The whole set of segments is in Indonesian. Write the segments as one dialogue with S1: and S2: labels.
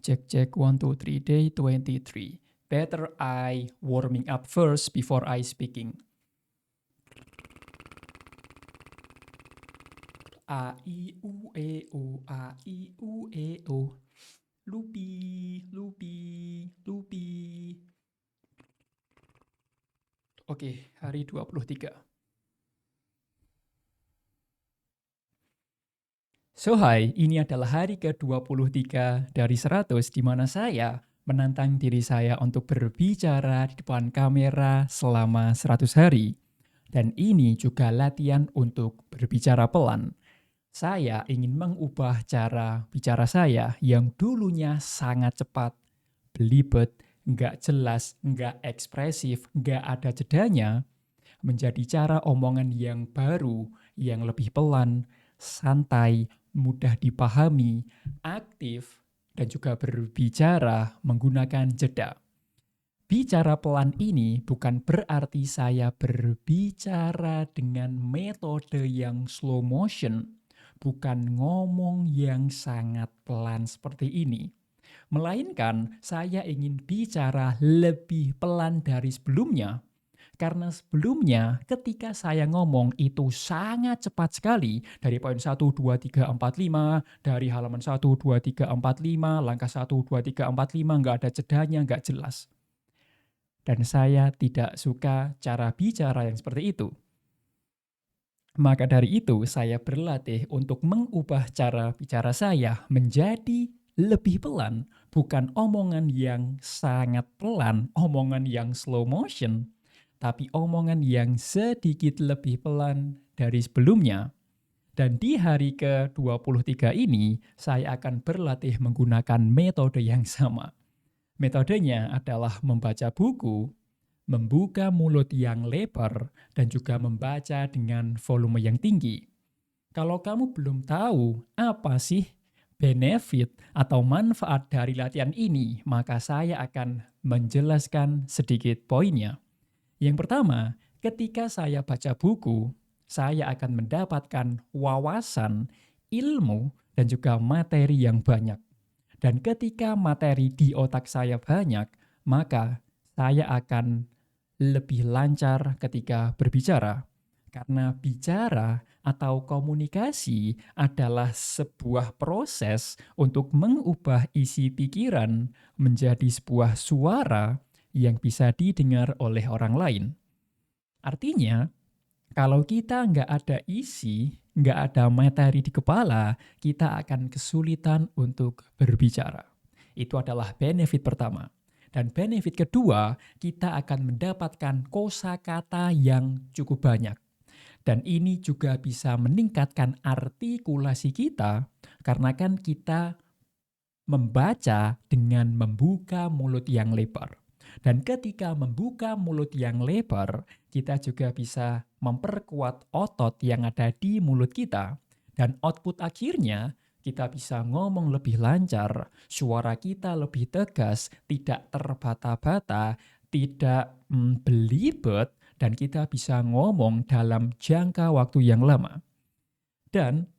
S1: Check, check, 1, 2, 3, day 23. Better I warming up first before I speaking. A, I, U, E, O, A, I, U, E, O. Lupi, lupi, lupi. Oke, hari 23. So, hai, ini adalah hari ke-23 dari 100 di mana saya menantang diri saya untuk berbicara di depan kamera selama 100 hari. Dan ini juga latihan untuk berbicara pelan. Saya ingin mengubah cara bicara saya yang dulunya sangat cepat, belibet, nggak jelas, nggak ekspresif, nggak ada jedanya, menjadi cara omongan yang baru, yang lebih pelan, santai, mudah dipahami, aktif, dan juga berbicara menggunakan jeda. Bicara pelan ini bukan berarti saya berbicara dengan metode yang slow motion, bukan ngomong yang sangat pelan seperti ini. Melainkan saya ingin bicara lebih pelan dari sebelumnya. Karena sebelumnya ketika saya ngomong itu sangat cepat sekali dari poin 1, 2, 3, 4, 5, dari halaman 1, 2, 3, 4, 5, langkah 1, 2, 3, 4, 5, nggak ada jedanya, nggak jelas. Dan saya tidak suka cara bicara yang seperti itu. Maka dari itu saya berlatih untuk mengubah cara bicara saya menjadi lebih pelan, bukan omongan yang sangat pelan, omongan yang slow motion, tapi omongan yang sedikit lebih pelan dari sebelumnya. Dan di hari ke-23 ini, saya akan berlatih menggunakan metode yang sama. Metodenya adalah membaca buku, membuka mulut yang lebar, dan juga membaca dengan volume yang tinggi. Kalau kamu belum tahu apa sih benefit atau manfaat dari latihan ini, maka saya akan menjelaskan sedikit poinnya. Yang pertama, ketika saya baca buku, saya akan mendapatkan wawasan, ilmu, dan juga materi yang banyak. Dan ketika materi di otak saya banyak, maka saya akan lebih lancar ketika berbicara. Karena bicara atau komunikasi adalah sebuah proses untuk mengubah isi pikiran menjadi sebuah suara yang bisa didengar oleh orang lain. Artinya, kalau kita nggak ada isi, nggak ada materi di kepala, kita akan kesulitan untuk berbicara. Itu adalah benefit pertama. Dan benefit kedua, kita akan mendapatkan kosakata yang cukup banyak. Dan ini juga bisa meningkatkan artikulasi kita, karena kan kita membaca dengan membuka mulut yang lebar. Dan ketika membuka mulut yang lebar, kita juga bisa memperkuat otot yang ada di mulut kita. Dan output akhirnya, kita bisa ngomong lebih lancar, suara kita lebih tegas, tidak terbata-bata, tidak belibet, dan kita bisa ngomong dalam jangka waktu yang lama. Dan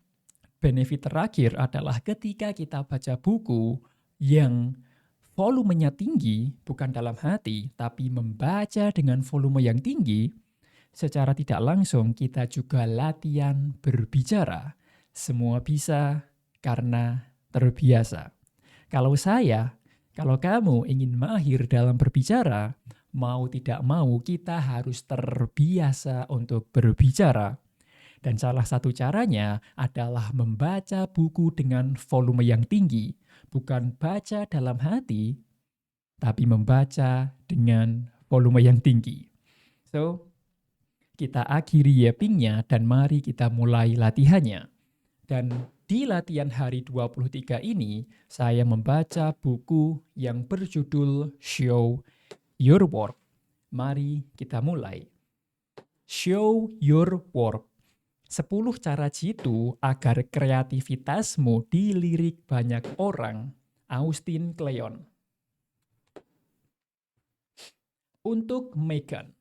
S1: benefit terakhir adalah ketika kita baca buku yang volumenya tinggi, bukan dalam hati, tapi membaca dengan volume yang tinggi, secara tidak langsung kita juga latihan berbicara. Semua bisa karena terbiasa. Kalau saya, kalau kamu ingin mahir dalam berbicara, mau tidak mau kita harus terbiasa untuk berbicara. Dan salah satu caranya adalah membaca buku dengan volume yang tinggi. Bukan baca dalam hati, tapi membaca dengan volume yang tinggi. So, kita akhiri yappingnya dan mari kita mulai latihannya. Dan di latihan hari 23 ini, saya membaca buku yang berjudul Show Your Work. Mari kita mulai. Show Your Work. 10 cara jitu agar kreativitasmu dilirik banyak orang. Austin Kleon. Untuk Megan.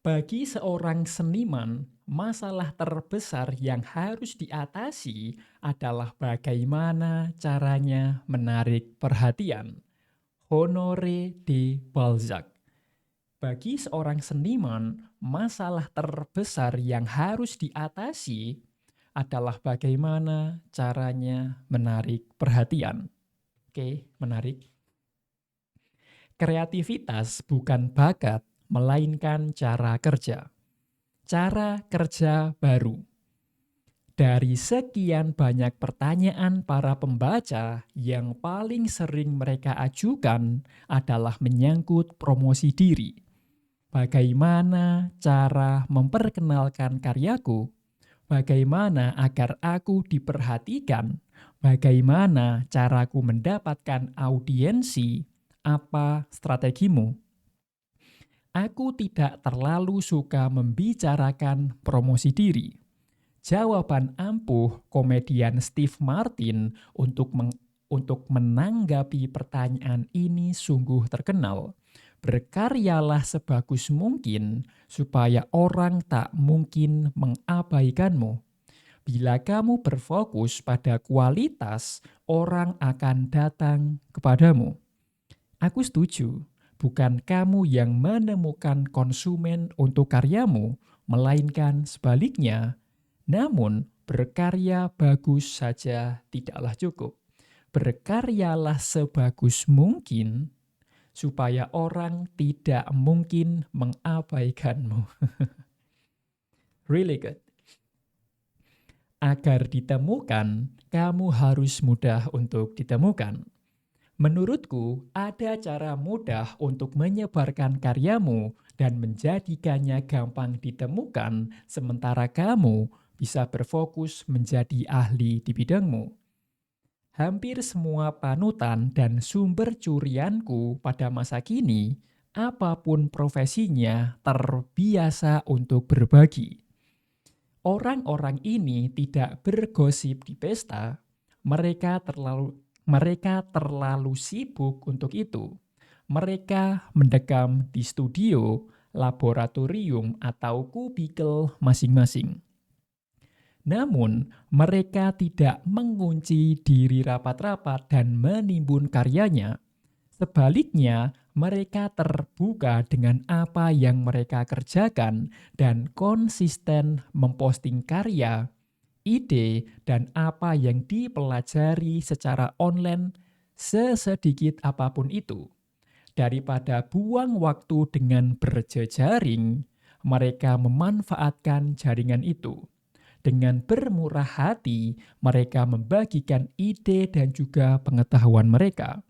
S1: Bagi seorang seniman, Masalah terbesar yang harus diatasi adalah bagaimana caranya menarik perhatian. Honoré de Balzac. Bagi seorang seniman, masalah terbesar yang harus diatasi adalah bagaimana caranya menarik perhatian. Oke, menarik. Kreativitas bukan bakat, melainkan cara kerja. Cara kerja baru. Dari sekian banyak pertanyaan para pembaca, yang paling sering mereka ajukan adalah menyangkut promosi diri. Bagaimana cara memperkenalkan karyaku? Bagaimana agar aku diperhatikan? Bagaimana caraku mendapatkan audiensi? Apa strategimu? Aku tidak terlalu suka membicarakan promosi diri. Jawaban ampuh komedian Steve Martin untuk menanggapi pertanyaan ini sungguh terkenal. Berkaryalah sebagus mungkin supaya orang tak mungkin mengabaikanmu. Bila kamu berfokus pada kualitas, orang akan datang kepadamu. Aku setuju, bukan kamu yang menemukan konsumen untuk karyamu, melainkan sebaliknya. Namun, berkarya bagus saja tidaklah cukup. Berkaryalah sebagus mungkin supaya orang tidak mungkin mengabaikanmu. Really good. Agar ditemukan, kamu harus mudah untuk ditemukan. Menurutku, ada cara mudah untuk menyebarkan karyamu dan menjadikannya gampang ditemukan, sementara kamu bisa berfokus menjadi ahli di bidangmu. Hampir semua panutan dan sumber curianku pada masa kini, apapun profesinya, terbiasa untuk berbagi. Orang-orang ini tidak bergosip di pesta, mereka terlalu sibuk untuk itu. Mereka mendekam di studio, laboratorium, atau kubikel masing-masing. Namun, mereka tidak mengunci diri rapat-rapat dan menimbun karyanya. Sebaliknya, mereka terbuka dengan apa yang mereka kerjakan dan konsisten memposting karya, ide, dan apa yang dipelajari secara online sesedikit apapun itu. Daripada buang waktu dengan berjejaring, mereka memanfaatkan jaringan itu. Dengan bermurah hati, mereka membagikan ide dan juga pengetahuan mereka.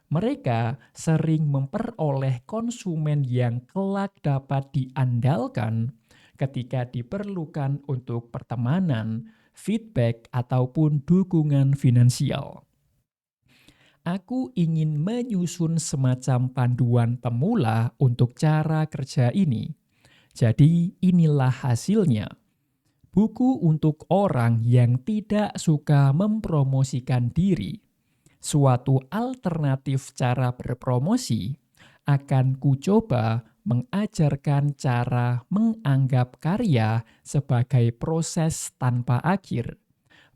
S1: Mereka sering memperoleh konsumen yang kelak dapat diandalkan ketika diperlukan untuk pertemanan, feedback, ataupun dukungan finansial. Aku ingin menyusun semacam panduan pemula untuk cara kerja ini. Jadi inilah hasilnya. Buku untuk orang yang tidak suka mempromosikan diri. Suatu alternatif cara berpromosi. Akan kucoba mengajarkan cara menganggap karya sebagai proses tanpa akhir.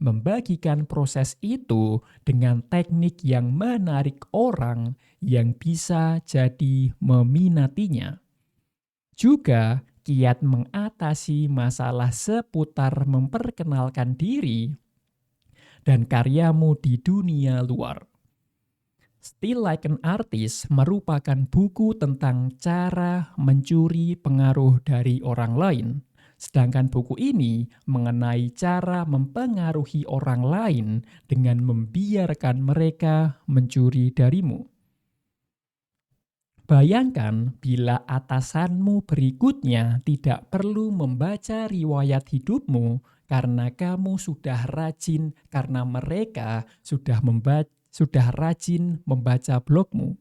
S1: Membagikan proses itu dengan teknik yang menarik orang yang bisa jadi meminatinya. Juga kiat mengatasi masalah seputar memperkenalkan diri dan karyamu di dunia luar. Still Like an Artist merupakan buku tentang cara mencuri pengaruh dari orang lain. Sedangkan buku ini mengenai cara mempengaruhi orang lain dengan membiarkan mereka mencuri darimu. Bayangkan bila atasanmu berikutnya tidak perlu membaca riwayat hidupmu karena kamu sudah rajin, karena mereka sudah rajin membaca blogmu.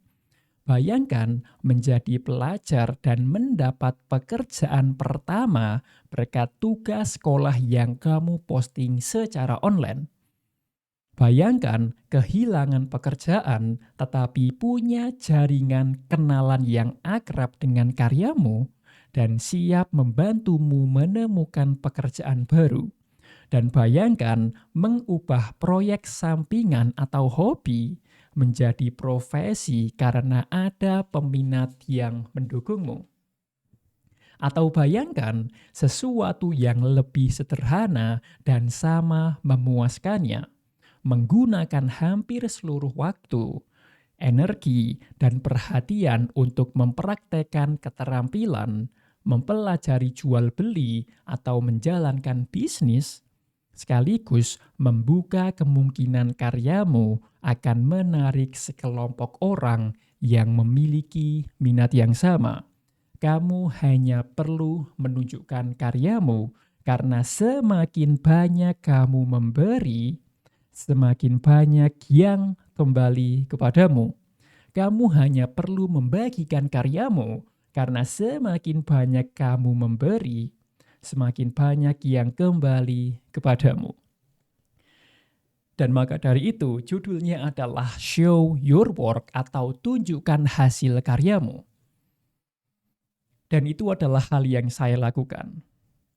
S1: Bayangkan menjadi pelajar dan mendapat pekerjaan pertama berkat tugas sekolah yang kamu posting secara online. Bayangkan kehilangan pekerjaan tetapi punya jaringan kenalan yang akrab dengan karyamu dan siap membantumu menemukan pekerjaan baru. Dan bayangkan mengubah proyek sampingan atau hobi menjadi profesi karena ada peminat yang mendukungmu. Atau bayangkan sesuatu yang lebih sederhana dan sama memuaskannya, menggunakan hampir seluruh waktu, energi, dan perhatian untuk mempraktekkan keterampilan, mempelajari jual beli, atau menjalankan bisnis, sekaligus membuka kemungkinan karyamu akan menarik sekelompok orang yang memiliki minat yang sama. Kamu hanya perlu menunjukkan karyamu, karena semakin banyak kamu memberi, semakin banyak yang kembali kepadamu. Kamu hanya perlu membagikan karyamu, karena semakin banyak kamu memberi, semakin banyak yang kembali kepadamu. Dan maka dari itu, judulnya adalah Show Your Work atau tunjukkan hasil karyamu. Dan itu adalah hal yang saya lakukan.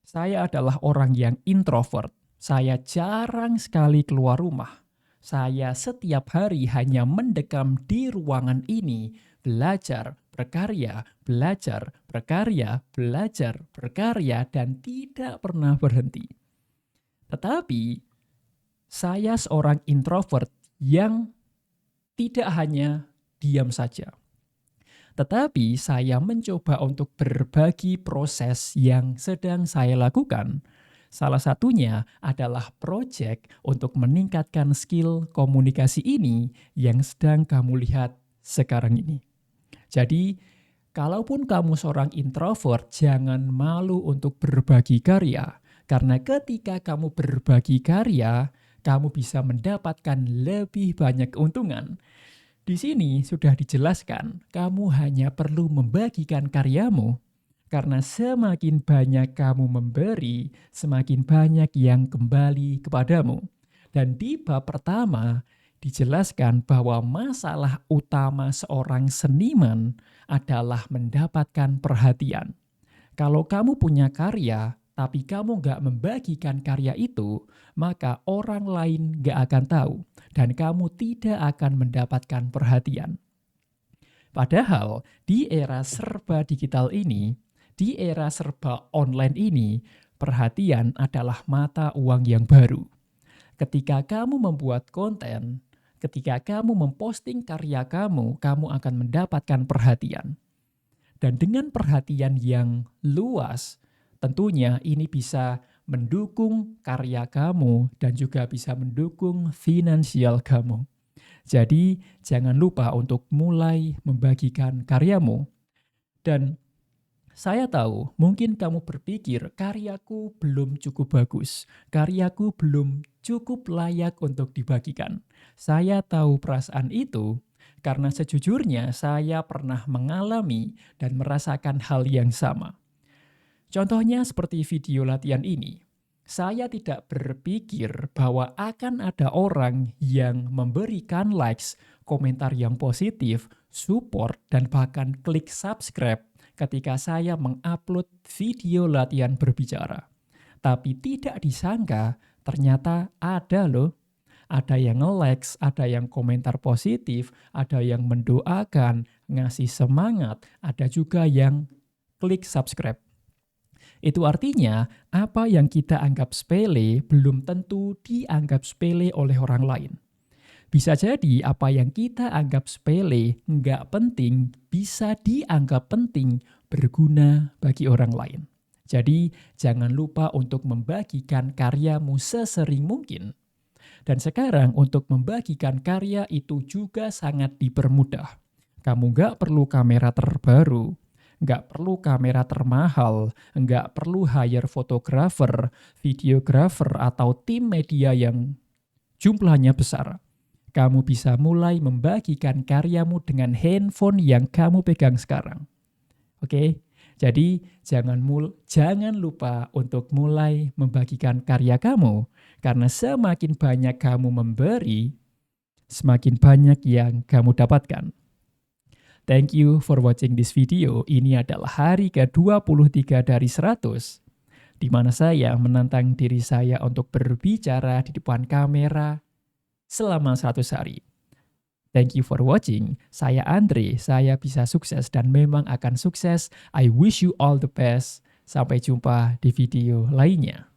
S1: Saya adalah orang yang introvert. Saya jarang sekali keluar rumah. Saya setiap hari hanya mendekam di ruangan ini, belajar, berkarya, belajar, berkarya, belajar, berkarya, dan tidak pernah berhenti. Tetapi, saya seorang introvert yang tidak hanya diam saja. Tetapi saya mencoba untuk berbagi proses yang sedang saya lakukan. Salah satunya adalah proyek untuk meningkatkan skill komunikasi ini yang sedang kamu lihat sekarang ini. Jadi, kalaupun kamu seorang introvert, jangan malu untuk berbagi karya. Karena ketika kamu berbagi karya, kamu bisa mendapatkan lebih banyak keuntungan. Di sini sudah dijelaskan, kamu hanya perlu membagikan karyamu, karena semakin banyak kamu memberi, semakin banyak yang kembali kepadamu. Dan di bab pertama, dijelaskan bahwa masalah utama seorang seniman adalah mendapatkan perhatian. Kalau kamu punya karya, tapi kamu nggak membagikan karya itu, maka orang lain nggak akan tahu, dan kamu tidak akan mendapatkan perhatian. Padahal di era serba digital ini, di era serba online ini, perhatian adalah mata uang yang baru. Ketika kamu membuat konten, ketika kamu memposting karya kamu akan mendapatkan perhatian. Dan dengan perhatian yang luas, tentunya ini bisa mendukung karya kamu dan juga bisa mendukung finansial kamu. Jadi jangan lupa untuk mulai membagikan karyamu. Dan saya tahu mungkin kamu berpikir karyaku belum cukup bagus, karyaku belum cukup layak untuk dibagikan. Saya tahu perasaan itu karena sejujurnya saya pernah mengalami dan merasakan hal yang sama. Contohnya seperti video latihan ini. Saya tidak berpikir bahwa akan ada orang yang memberikan likes, komentar yang positif, support, dan bahkan klik subscribe ketika saya mengupload video latihan berbicara. Tapi tidak disangka, ternyata ada loh. Ada yang nge-likes, ada yang komentar positif, ada yang mendoakan, ngasih semangat, ada juga yang klik subscribe. Itu artinya, apa yang kita anggap sepele belum tentu dianggap sepele oleh orang lain. Bisa jadi apa yang kita anggap sepele, nggak penting, bisa dianggap penting, berguna bagi orang lain. Jadi, jangan lupa untuk membagikan karyamu sesering mungkin. Dan sekarang untuk membagikan karya itu juga sangat dipermudah. Kamu nggak perlu kamera terbaru, nggak perlu kamera termahal, nggak perlu hire fotografer, videografer, atau tim media yang jumlahnya besar. Kamu bisa mulai membagikan karyamu dengan handphone yang kamu pegang sekarang. Oke? Jadi jangan lupa untuk mulai membagikan karya kamu, karena semakin banyak kamu memberi, semakin banyak yang kamu dapatkan. Thank you for watching this video. Ini adalah hari ke-23 dari 100, di mana saya menantang diri saya untuk berbicara di depan kamera selama 100 hari. Thank you for watching. Saya Andre, saya bisa sukses dan memang akan sukses. I wish you all the best. Sampai jumpa di video lainnya.